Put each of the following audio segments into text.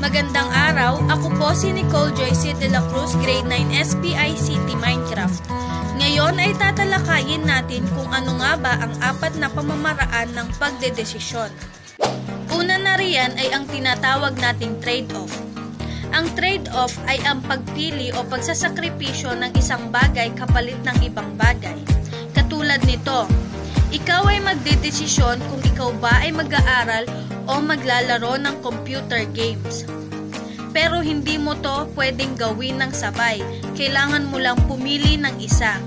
Magandang araw, ako po si Nicole Joyce de la Cruz, Grade 9 SPI City Minecraft. Ngayon ay tatalakayin natin kung ano nga ba ang 4 na pamamaraan ng pagdedesisyon. Una na riyan ay ang tinatawag nating trade-off. Ang trade-off ay ang pagpili o pagsasakripisyo ng isang bagay kapalit ng ibang bagay. Katulad nito, ikaw ay magdedesisyon kung ikaw ba ay mag-aaral o maglalaro ng computer games. Pero hindi mo to pwedeng gawin ng sabay. Kailangan mo lang pumili ng isa.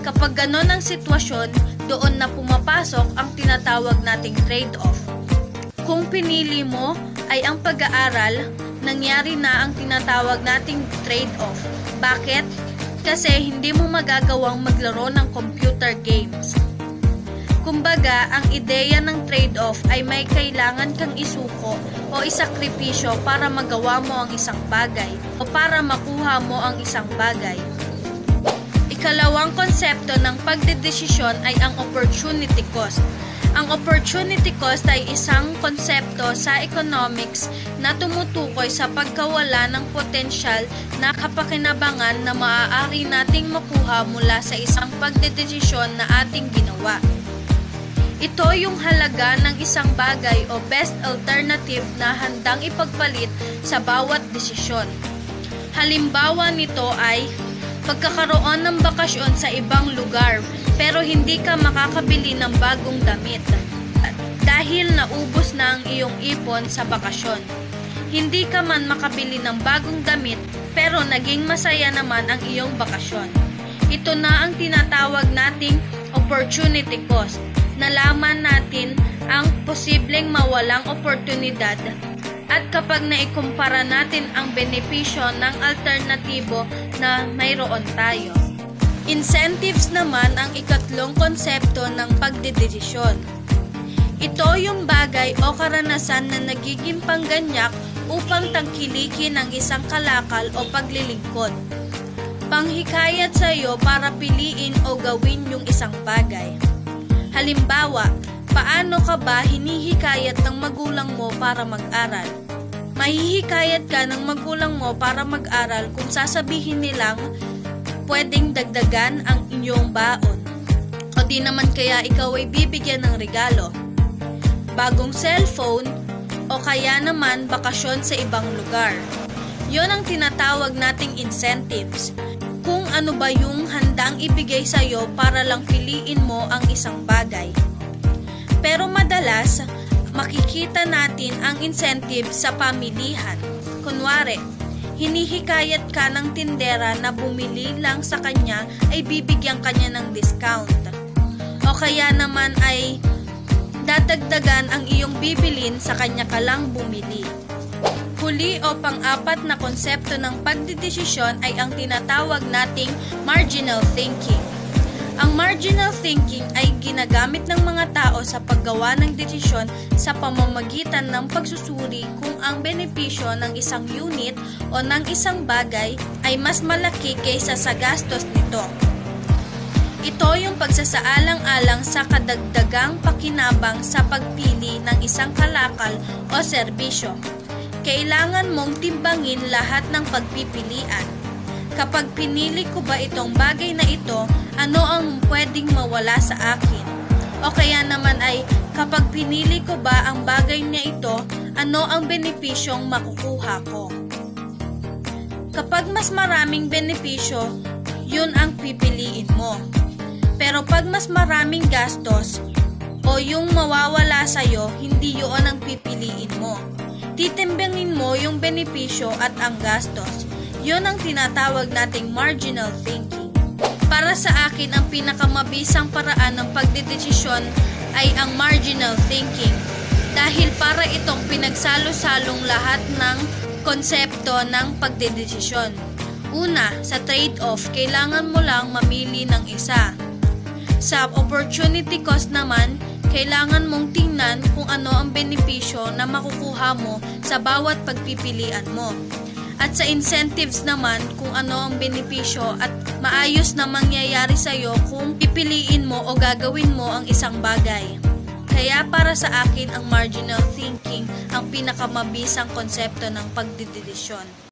Kapag ganon ang sitwasyon, doon na pumapasok ang tinatawag nating trade-off. Kung pinili mo ay ang pag-aaral, nangyari na ang tinatawag nating trade-off. Bakit? Kasi hindi mo magagawang maglaro ng computer games. Kumbaga, ang ideya ng trade-off ay may kailangan kang isuko o isakripisyo para magawa mo ang isang bagay o para makuha mo ang isang bagay. Ikalawang konsepto ng pagdedesisyon ay ang opportunity cost. Ang opportunity cost ay isang konsepto sa economics na tumutukoy sa pagkawala ng potensyal na kapakinabangan na maaari nating makuha mula sa isang pagdedesisyon na ating ginawa. Ito yung halaga ng isang bagay o best alternative na handang ipagpalit sa bawat desisyon. Halimbawa nito ay pagkakaroon ng bakasyon sa ibang lugar pero hindi ka makakabili ng bagong damit dahil naubos na ang iyong ipon sa bakasyon. Hindi ka man makabili ng bagong damit pero naging masaya naman ang iyong bakasyon. Ito na ang tinatawag nating opportunity cost. Nalaman natin ang posibleng mawalang oportunidad at kapag naikumpara natin ang benepisyo ng alternatibo na mayroon tayo. Incentives naman ang ikatlong konsepto ng pagdedesisyon. Ito yung bagay o karanasan na nagiging pangganyak upang tangkilikin ang isang kalakal o paglilingkod. Panghikayat sa iyo para piliin o gawin yung isang bagay. Halimbawa, paano ka ba hinihikayat ng magulang mo para mag-aral? Mahihikayat ka ng magulang mo para mag-aral kung sasabihin nilang pwedeng dagdagan ang inyong baon. O di naman kaya ikaw ay bibigyan ng regalo, bagong cellphone, o kaya naman bakasyon sa ibang lugar. Yon ang tinatawag nating incentives. Kung ano ba yung handang ibigay sa iyo para lang piliin mo ang isang bagay. Pero madalas, makikita natin ang incentive sa pamilihan. Kunwari, hinihikayat ka ng tindera na bumili lang sa kanya ay bibigyan kanya ng discount. O kaya naman ay dadagdagan ang iyong bibilin sa kanya ka lang bumili. Huli o pang-apat na konsepto ng pagdedesisyon ay ang tinatawag nating marginal thinking. Ang marginal thinking ay ginagamit ng mga tao sa paggawa ng desisyon sa pamamagitan ng pagsusuri kung ang benepisyo ng isang unit o ng isang bagay ay mas malaki kaysa sa gastos nito. Ito yung pagsasaalang-alang sa kadagdagang pakinabang sa pagpili ng isang kalakal o serbisyo. Kailangan mong timbangin lahat ng pagpipilian. Kapag pinili ko ba itong bagay na ito, ano ang pwedeng mawala sa akin? O kaya naman ay, kapag pinili ko ba ang bagay na ito, ano ang benepisyong makukuha ko? Kapag mas maraming benepisyo, yun ang pipiliin mo. Pero pag mas maraming gastos, o yung mawawala sa'yo, hindi yun ang pipiliin mo. Titimbangin mo yung benepisyo at ang gastos. Yun ang tinatawag nating marginal thinking. Para sa akin, ang pinakamabisang paraan ng pagdedesisyon ay ang marginal thinking. Dahil para itong pinagsalo-salong lahat ng konsepto ng pagdedesisyon. Una, sa trade-off, kailangan mo lang mamili ng isa. Sa opportunity cost naman, kailangan mong tingnan kung ano ang benepisyo na makukuha mo sa bawat pagpipilian mo. At sa incentives naman kung ano ang benepisyo at maayos na mangyayari sa iyo kung pipiliin mo o gagawin mo ang isang bagay. Kaya para sa akin ang marginal thinking ang pinakamabisang konsepto ng pagdedesisyon.